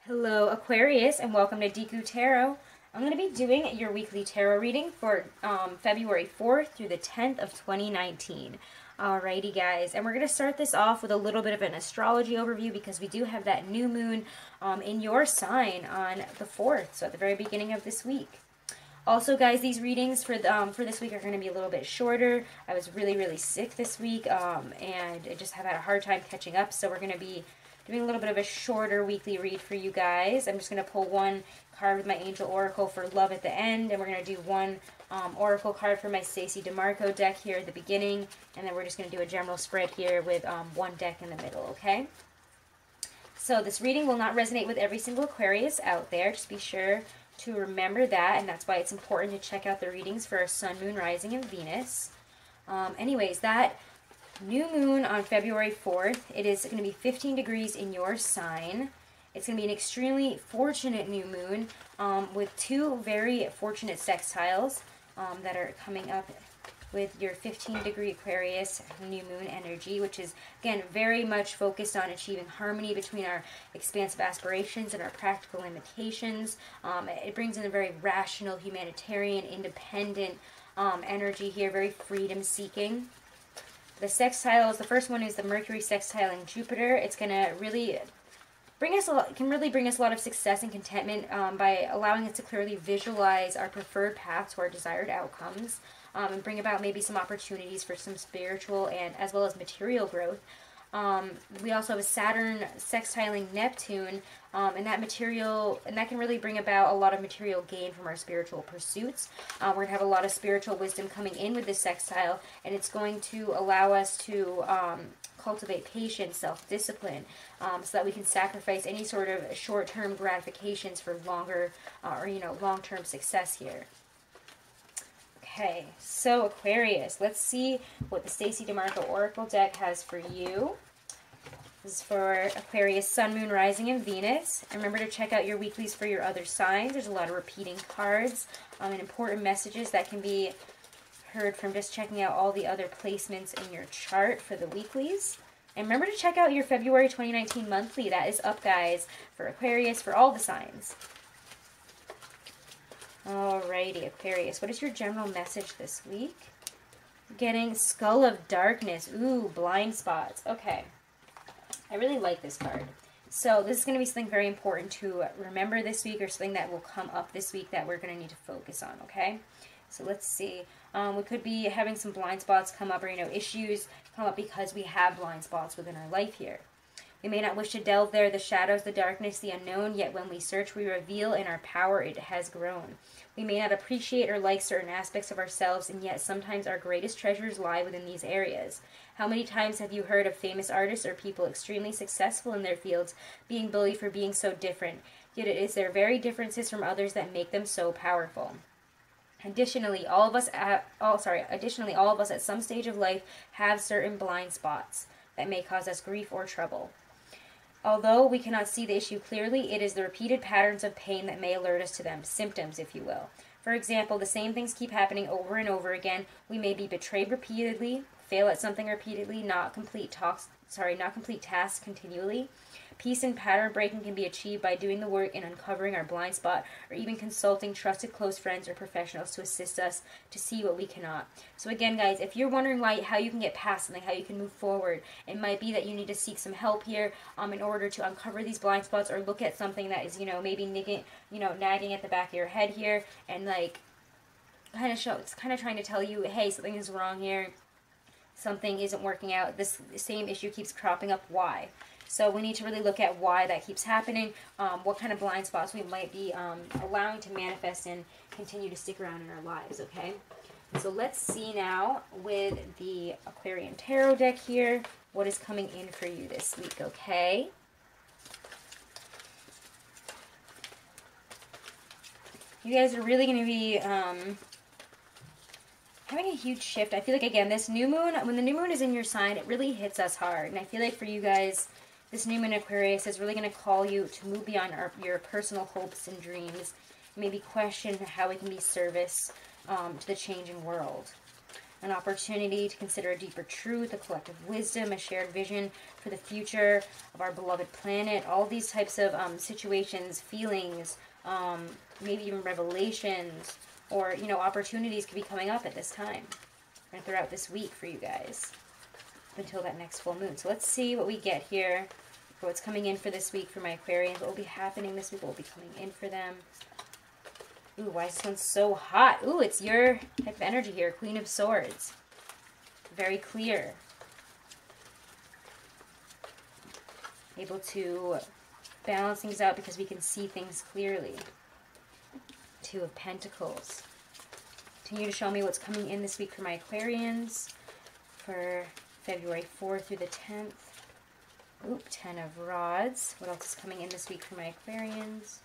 Hello Aquarius and welcome to Dekutarot. I'm going to be doing your weekly tarot reading for February 4th through the 10th of 2019. Alrighty guys, and we're going to start this off with a little bit of an astrology overview because we do have that new moon in your sign on the 4th, so at the very beginning of this week. Also, guys, these readings for this week are going to be a little bit shorter. I was really sick this week, and I just have had a hard time catching up, so we're going to be doing a little bit of a shorter weekly read for you guys. I'm just going to pull one card with my Angel Oracle for love at the end, and we're going to do one Oracle card for my Stacey DeMarco deck here at the beginning, and then we're just going to do a general spread here with one deck in the middle, okay? So this reading will not resonate with every single Aquarius out there. Just be sure to remember that, and that's why it's important to check out the readings for our Sun, Moon, Rising, and Venus. Anyways, that new moon on February 4th, it is going to be 15 degrees in your sign. It's going to be an extremely fortunate new moon with two very fortunate sextiles that are coming up with your 15-degree Aquarius new moon energy, which is, again, very much focused on achieving harmony between our expansive aspirations and our practical limitations. It brings in a very rational, humanitarian, independent energy here, very freedom-seeking. The sextiles, the first one is the Mercury sextile in Jupiter. It's going to really bring us a lot of success and contentment by allowing us to clearly visualize our preferred path to our desired outcomes, and bring about maybe some opportunities for some spiritual and as well as material growth. We also have a Saturn sextiling Neptune, and that can really bring about a lot of material gain from our spiritual pursuits. We're going to have a lot of spiritual wisdom coming in with this sextile, and it's going to allow us to cultivate patience, self-discipline, so that we can sacrifice any sort of short-term gratifications for longer or long-term success here. Okay, so Aquarius, let's see what the Stacey DeMarco Oracle deck has for you. This is for Aquarius, Sun, Moon, Rising, and Venus. And remember to check out your weeklies for your other signs. There's a lot of repeating cards and important messages that can be heard from just checking out all the other placements in your chart for the weeklies. And remember to check out your February 2019 monthly. That is up, guys, for Aquarius, for all the signs. Alrighty, Aquarius, what is your general message this week? Getting Skull of Darkness. Ooh, blind spots. Okay. I really like this card. So this is going to be something very important to remember this week, or something that will come up this week that we're going to need to focus on, okay? So let's see. We could be having some blind spots come up, or, issues come up because we have blind spots within our life here. We may not wish to delve there, the shadows, the darkness, the unknown, yet when we search, we reveal in our power it has grown. We may not appreciate or like certain aspects of ourselves, and yet sometimes our greatest treasures lie within these areas. How many times have you heard of famous artists or people extremely successful in their fields being bullied for being so different? Yet it is their very differences from others that make them so powerful. Additionally, all of us at some stage of life have certain blind spots that may cause us grief or trouble. Although we cannot see the issue clearly, it is the repeated patterns of pain that may alert us to them, symptoms, if you will. For example, the same things keep happening over and over again. We may be betrayed repeatedly, fail at something repeatedly, not complete tasks continually. Peace and pattern breaking can be achieved by doing the work and uncovering our blind spot, or even consulting trusted close friends or professionals to assist us to see what we cannot. So again, guys, if you're wondering how you can get past something, how you can move forward, it might be that you need to seek some help here in order to uncover these blind spots, or look at something that is, maybe nagging at the back of your head here, and it's kind of trying to tell you, hey, something is wrong here, something isn't working out, this same issue keeps cropping up, why? So we need to really look at why that keeps happening, what kind of blind spots we might be allowing to manifest and continue to stick around in our lives, okay? So let's see now with the Aquarian Tarot deck here, what is coming in for you this week, okay? You guys are really going to be having a huge shift. I feel like, again, this new moon, when the new moon is in your sign, it really hits us hard. And I feel like for you guys, this new moon Aquarius is really going to call you to move beyond your personal hopes and dreams. Maybe question how we can be service to the changing world. an opportunity to consider a deeper truth, a collective wisdom, a shared vision for the future of our beloved planet. All these types of situations, feelings, maybe even revelations, or, you know, opportunities could be coming up at this time and throughout this week for you guys until that next full moon. So let's see what we get here for what's coming in for this week for my Aquarians. What will be happening this week? What will be coming in for them? Ooh, why is this one so hot? Ooh, it's your type of energy here. Queen of Swords. Very clear. Able to balance things out because we can see things clearly. Two of Pentacles. Continue to show me what's coming in this week for my Aquarians for February 4th through the 10th. Oop, 10 of Rods. What else is coming in this week for my Aquarians?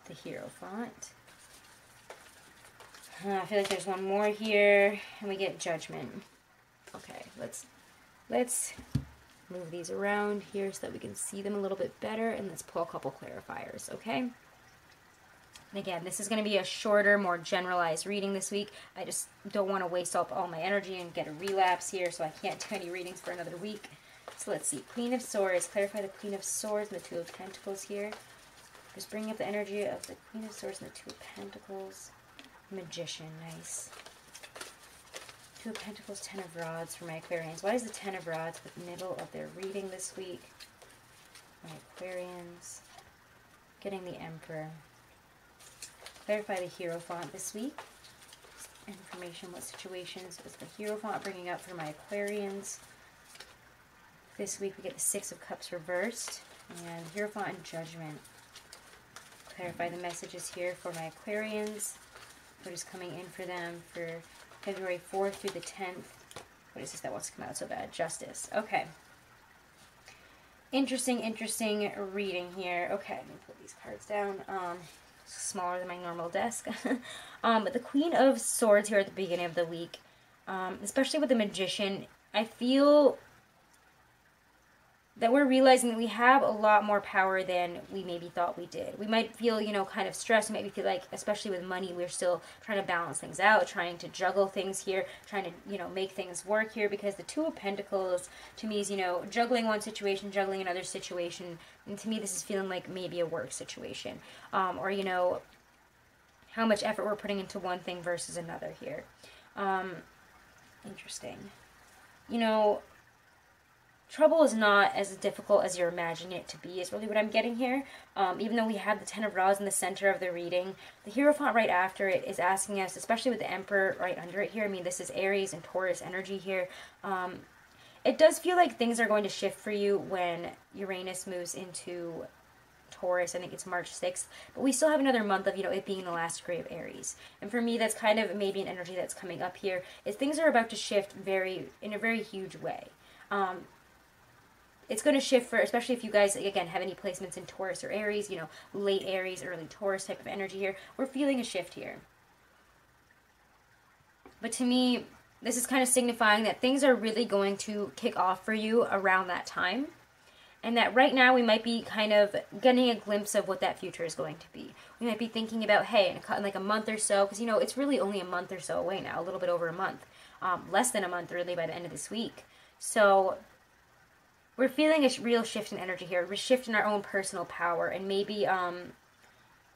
The Hierophant. I feel like there's one more here, and we get Judgment. Okay, let's move these around here so that we can see them a little bit better, and let's pull a couple clarifiers, okay? And again, this is going to be a shorter, more generalized reading this week. I just don't want to waste up all my energy and get a relapse here, so I can't do any readings for another week. So let's see. Queen of Swords. Clarify the Queen of Swords and the Two of Pentacles here. Just bringing up the energy of the Queen of Swords and the Two of Pentacles. Magician, nice. Two of Pentacles, 10 of Rods for my Aquarians. Why is the 10 of Rods the middle of their reading this week? My Aquarians. Getting the Emperor. Clarify the Hierophant this week. Information, what situations is the Hierophant bringing up for my Aquarians? This week we get the Six of Cups reversed. And Hierophant and Judgment. Clarify the messages here for my Aquarians. What is coming in for them for February 4th through the 10th. What is this that wants to come out so bad? Justice. Okay. Interesting reading here. Okay, let me put these cards down. Smaller than my normal desk. But the Queen of Swords here at the beginning of the week, especially with the Magician, I feel that we're realizing that we have a lot more power than we maybe thought we did. We might feel, you know, kind of stressed. Maybe feel like, especially with money, we're still trying to balance things out, trying to juggle things here, trying to, you know, make things work here, because the Two of Pentacles, to me, is, you know, juggling one situation, juggling another situation, and to me, this is feeling like maybe a work situation, or, you know, how much effort we're putting into one thing versus another here. Interesting. You know, trouble is not as difficult as you're imagining it to be, is really what I'm getting here. Even though we have the 10 of Rods in the center of the reading, the Hierophant right after it is asking us, especially with the Emperor right under it here, I mean, this is Aries and Taurus energy here. It does feel like things are going to shift for you when Uranus moves into Taurus. I think it's March 6th. But we still have another month of, you know, it being the last degree of Aries. And for me, that's kind of maybe an energy that's coming up here, is things are about to shift in a very huge way. It's going to shift for, especially if you guys, again, have any placements in Taurus or Aries, you know, late Aries, early Taurus type of energy here. We're feeling a shift here. But to me, this is kind of signifying that things are really going to kick off for you around that time. And that right now we might be kind of getting a glimpse of what that future is going to be. We might be thinking about, hey, in like a month or so, because, you know, it's really only a month or so away now, a little bit over a month. Less than a month, really, by the end of this week. So we're feeling a real shift in energy here, a shift in our own personal power, and maybe,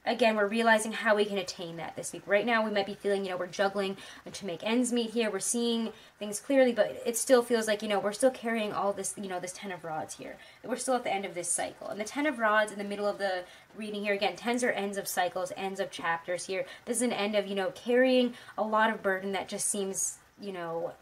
again, we're realizing how we can attain that this week. Right now, we might be feeling, you know, we're juggling to make ends meet here. We're seeing things clearly, but it still feels like, you know, we're still carrying all this, you know, this 10 of Rods here. We're still at the end of this cycle. And the 10 of Rods in the middle of the reading here, again, 10s are ends of cycles, ends of chapters here. This is an end of, you know, carrying a lot of burden that just seems, you know,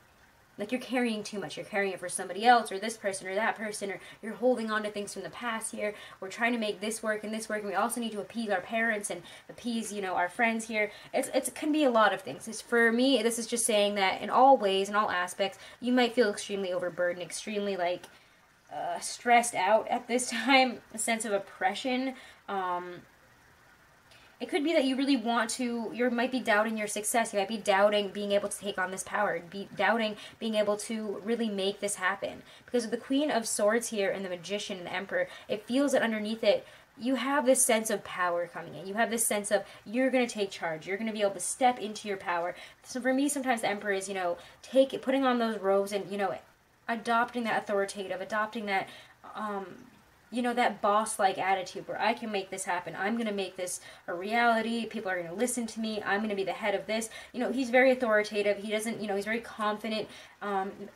like you're carrying too much. You're carrying it for somebody else or this person or that person, or you're holding on to things from the past here. We're trying to make this work and this work, and we also need to appease our parents and appease, you know, our friends here. It can be a lot of things. For me, this is just saying that in all ways, in all aspects, you might feel extremely overburdened, extremely, like, stressed out at this time, a sense of oppression. It could be that you really want to, you might be doubting your success. You might be doubting being able to take on this power, doubting being able to really make this happen. Because of the Queen of Swords here and the Magician and the Emperor, it feels that underneath it, you have this sense of power coming in. You have this sense of you're going to take charge. You're going to be able to step into your power. So for me, sometimes the Emperor is, putting on those robes and, adopting that authoritative, adopting that, that boss-like attitude where I can make this happen. I'm going to make this a reality. People are going to listen to me. I'm going to be the head of this. He's very authoritative. He doesn't, he's very confident,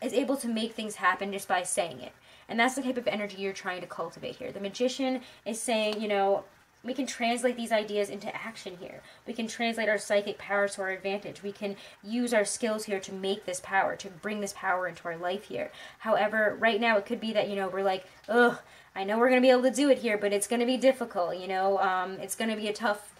is able to make things happen just by saying it. And that's the type of energy you're trying to cultivate here. The Magician is saying, we can translate these ideas into action here. We can translate our psychic powers to our advantage. We can use our skills here to make this power, to bring this power into our life here. However, right now it could be that, we're like, ugh, I know we're going to be able to do it here, but it's going to be difficult, it's going to be a tough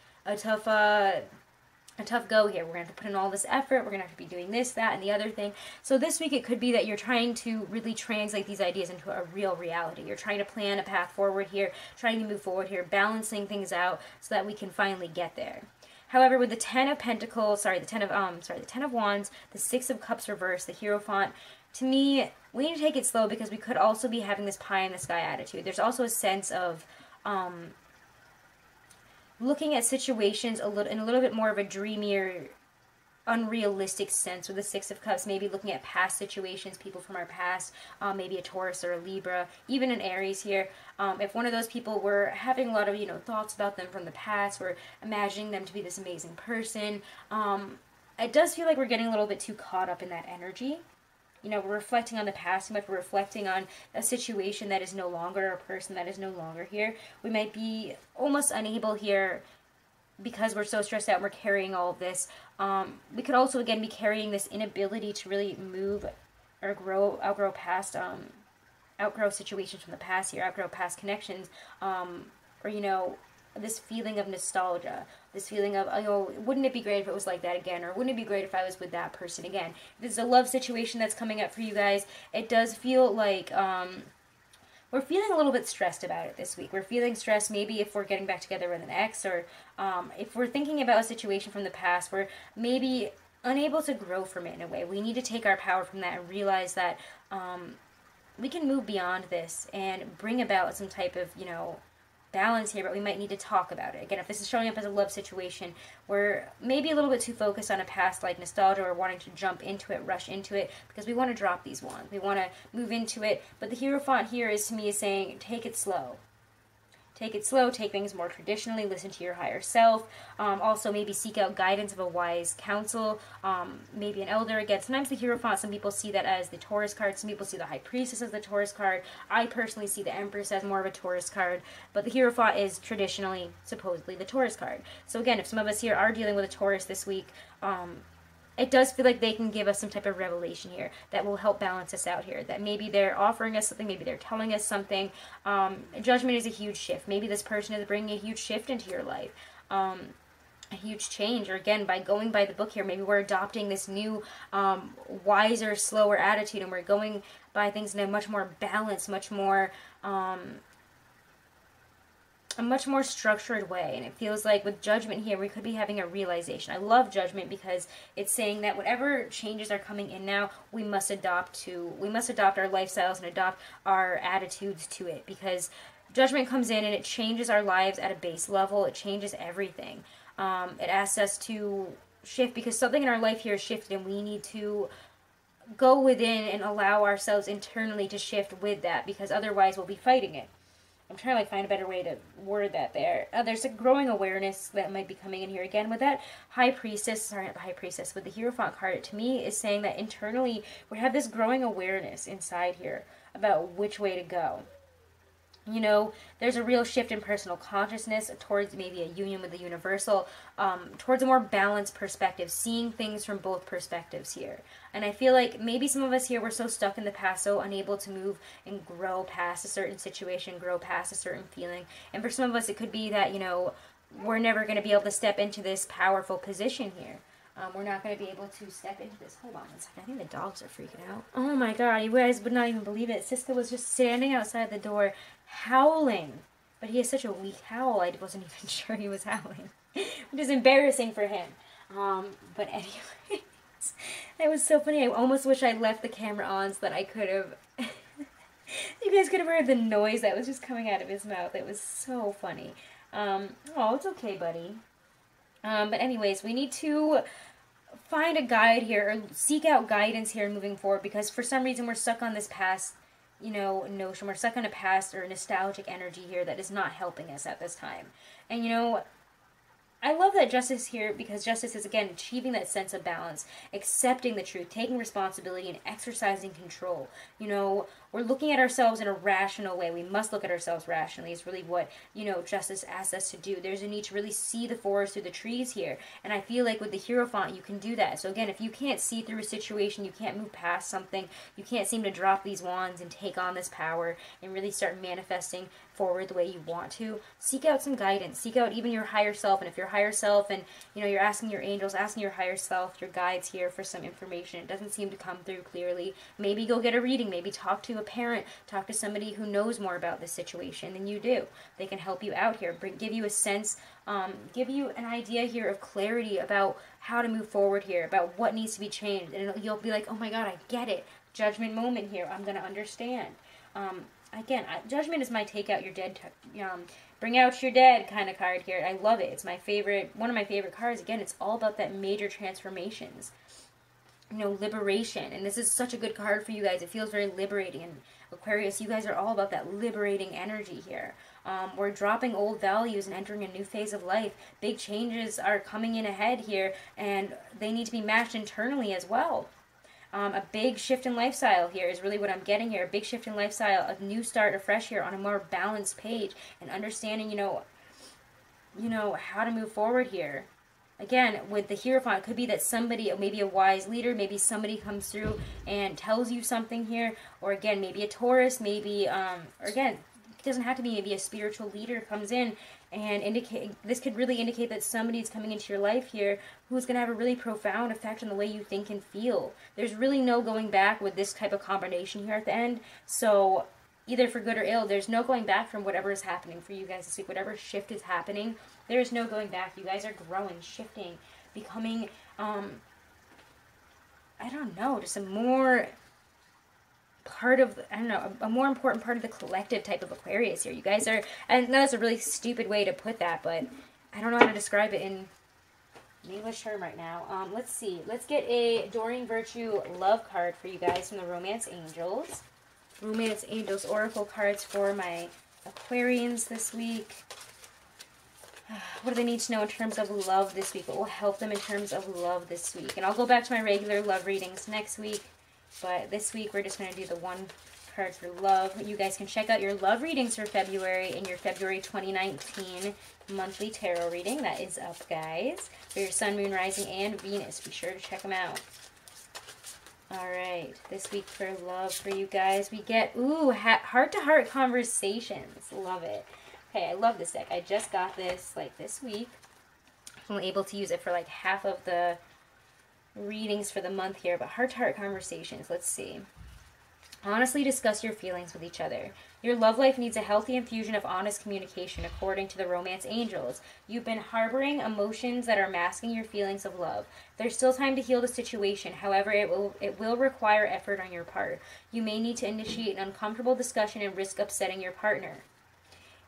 go here. We're going to have to put in all this effort. We're going to have to be doing this, that, and the other thing. So this week it could be that you're trying to really translate these ideas into a real reality. You're trying to plan a path forward here, trying to move forward here, balancing things out so that we can finally get there. However, with the Ten of Pentacles, the Ten of Wands, the Six of Cups reversed, the Hierophant, to me, we need to take it slow because we could also be having this pie in the sky attitude. There's also a sense of looking at situations in a little bit more of a dreamier, unrealistic sense with the Six of Cups, maybe looking at past situations, people from our past, maybe a Taurus or a Libra, even an Aries here. If one of those people were having a lot of, thoughts about them from the past, we're imagining them to be this amazing person, it does feel like we're getting a little bit too caught up in that energy. We're reflecting on the past too much. We're reflecting on a situation that is no longer, a person that is no longer here. We might be almost unable here because we're so stressed out and we're carrying all of this. We could also, again, be carrying this inability to really move or outgrow situations from the past here, outgrow past connections, or, this feeling of nostalgia, this feeling of, wouldn't it be great if it was like that again, or wouldn't it be great if I was with that person again? If this is a love situation that's coming up for you guys, it does feel like we're feeling a little bit stressed about it this week. We're feeling stressed maybe if we're getting back together with an ex, or if we're thinking about a situation from the past, we're maybe unable to grow from it in a way. We need to take our power from that and realize that we can move beyond this and bring about some type of, balance here, but we might need to talk about it. Again, if this is showing up as a love situation, we're maybe a little bit too focused on a past like nostalgia or wanting to jump into it, rush into it, because we want to drop these wands. We want to move into it, but the Hierophant here is, to me, is saying, take it slow. Take it slow, take things more traditionally, listen to your higher self. Also, maybe seek out guidance of a wise counsel, maybe an elder. Again, sometimes the Hierophant, some people see that as the Taurus card. Some people see the High Priestess as the Taurus card. I personally see the Empress as more of a Taurus card. But the Hierophant is traditionally, supposedly, the Taurus card. So again, if some of us here are dealing with a Taurus this week, it does feel like they can give us some type of revelation here that will help balance us out here. That maybe they're offering us something, maybe they're telling us something. Judgment is a huge shift. Maybe this person is bringing a huge shift into your life. A huge change. Or again, by going by the book here, maybe we're adopting this new, wiser, slower attitude, and we're going by things in a much more balanced, much more... a much more structured way. And it feels like with Judgment here, we could be having a realization. I love Judgment because it's saying that whatever changes are coming in now, we must adopt our lifestyles and adopt our attitudes to it, because Judgment comes in and it changes our lives at a base level. It changes everything. It asks us to shift because something in our life here is shifted, and we need to go within and allow ourselves internally to shift with that, because otherwise we'll be fighting it. I'm trying to find a better way to word that there. There's a growing awareness that might be coming in here. Again, with that High Priestess, sorry, not the High Priestess, with the Hierophant card, to me is saying that internally we have this growing awareness inside here about which way to go. There's a real shift in personal consciousness towards maybe a union with the universal, towards a more balanced perspective, seeing things from both perspectives here. And I feel like maybe some of us here were so stuck in the past, so unable to move and grow past a certain situation, grow past a certain feeling. And for some of us, it could be that, we're never going to be able to step into this powerful position here. We're not going to be able to step into this. Hold on one second. I think the dogs are freaking out. Oh my god, you guys would not even believe it. Siska was just standing outside the door howling. But he has such a weak howl, I wasn't even sure he was howling. Which is embarrassing for him. But anyways, that was so funny. I almost wish I left the camera on so that I could have You guys could have heard the noise that was just coming out of his mouth. It was so funny. Oh, it's okay, buddy. But anyways, we need to find a guide here, or seek out guidance here moving forward, because for some reason we're stuck on this past, notion. We're stuck on a past or nostalgic energy here that is not helping us at this time. And I love that justice here, because justice is, again, achieving that sense of balance, accepting the truth, taking responsibility, and exercising control. We're looking at ourselves in a rational way. We must look at ourselves rationally is really what, justice asks us to do. There's a need to really see the forest through the trees here. And I feel like with the Hierophant, you can do that. So again, if you can't see through a situation, you can't move past something, you can't seem to drop these wands and take on this power and really start manifesting forward the way you want to, seek out some guidance. Seek out even your higher self. And if your higher self and, you're asking your angels, asking your higher self, your guides here for some information, it doesn't seem to come through clearly, maybe go get a reading, maybe talk to a parent, talk to somebody who knows more about this situation than you do. They can help you out here, give you a sense, give you an idea here of clarity about how to move forward here, about what needs to be changed, and you'll be like, oh my god, I get it. Judgment moment here. I'm going to understand. Again, Judgment is my take out your dead, bring out your dead kind of card here. I love it. It's my favorite, one of my favorite cards. Again, it's all about that major transformations. Liberation. And this is such a good card for you guys. It feels very liberating. And Aquarius, you guys are all about that liberating energy here. We're dropping old values and entering a new phase of life. Big changes are coming in ahead here, and they need to be matched internally as well. A big shift in lifestyle here is really what I'm getting here. A big shift in lifestyle, a new start, a fresh year on a more balanced page, and understanding, how to move forward here. Again, with the Hierophant, it could be that somebody, maybe a wise leader, maybe somebody comes through and tells you something here, or again, maybe a Taurus, maybe, or again, it doesn't have to be, maybe a spiritual leader comes in and this could really indicate that somebody's coming into your life here who's going to have a really profound effect on the way you think and feel. There's really no going back with this type of combination here at the end. So either for good or ill, there's no going back from whatever is happening for you guys this week. Whatever shift is happening, there's no going back. You guys are growing, shifting, becoming, I don't know, just a more part of, a more important part of the collective type of Aquarius here. You guys are, and that's a really stupid way to put that, but I don't know how to describe it in an English term right now. Let's see. Let's get a Doreen Virtue love card for you guys from the Romance Angels. Romance Angels Oracle cards for my Aquarians this week. What do they need to know in terms of love this week? What will help them in terms of love this week? And I'll go back to my regular love readings next week. But this week, we're just going to do the one card for love. You guys can check out your love readings for February in your February 2019 monthly tarot reading. That is up, guys. For your Sun, Moon, Rising, and Venus. Be sure to check them out. Alright, this week for love for you guys, we get, heart-to-heart conversations. Love it. Okay, I love this deck. I just got this, this week. I'm able to use it for, half of the readings for the month here, but heart-to-heart conversations. Let's see. Honestly discuss your feelings with each other. Your love life needs a healthy infusion of honest communication, according to the Romance Angels. You've been harboring emotions that are masking your feelings of love. There's still time to heal the situation. However, it will require effort on your part. You may need to initiate an uncomfortable discussion and risk upsetting your partner.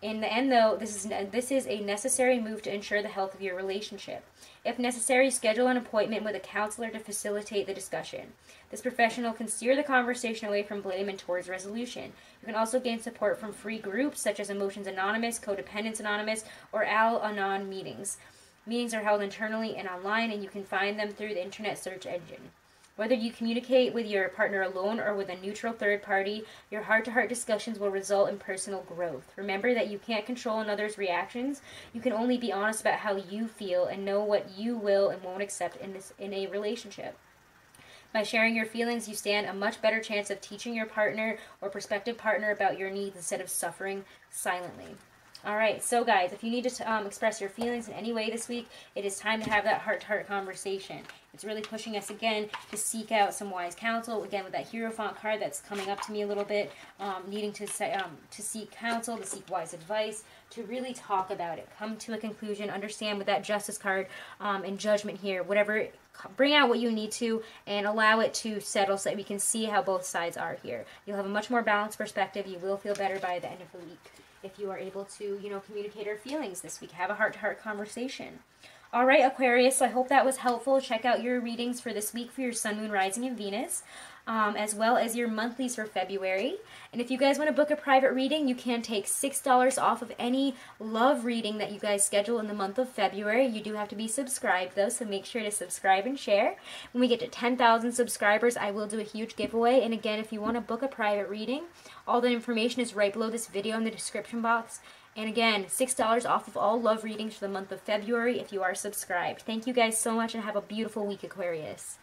In the end, though, this is a necessary move to ensure the health of your relationship. If necessary, schedule an appointment with a counselor to facilitate the discussion. This professional can steer the conversation away from blame and towards resolution. You can also gain support from free groups such as Emotions Anonymous, Codependence Anonymous, or Al-Anon meetings. Meetings are held internally and online, and you can find them through the internet search engine. Whether you communicate with your partner alone or with a neutral third party, your heart-to-heart discussions will result in personal growth. Remember that you can't control another's reactions. You can only be honest about how you feel and know what you will and won't accept in a relationship. By sharing your feelings, you stand a much better chance of teaching your partner or prospective partner about your needs instead of suffering silently. Alright, so guys, if you need to express your feelings in any way this week, it is time to have that heart-to-heart conversation. It's really pushing us again to seek out some wise counsel. Again, with that Hierophant card that's coming up to me a little bit, needing to seek counsel, to seek wise advice, to really talk about it, come to a conclusion, understand with that Justice card and Judgment here, whatever bring out what you need to and allow it to settle so that we can see how both sides are here. You'll have a much more balanced perspective. You will feel better by the end of the week if you are able to, you know, communicate our feelings this week. Have a heart-to-heart conversation. All right, Aquarius, so I hope that was helpful. Check out your readings for this week for your Sun, Moon, Rising, and Venus, as well as your monthlies for February. And if you guys want to book a private reading, you can take $6 off of any love reading that you guys schedule in the month of February. You do have to be subscribed, though, so make sure to subscribe and share. When we get to 10,000 subscribers, I will do a huge giveaway. And again, if you want to book a private reading, all the information is right below this video in the description box. And again, $6 off of all love readings for the month of February if you are subscribed. Thank you guys so much and have a beautiful week, Aquarius.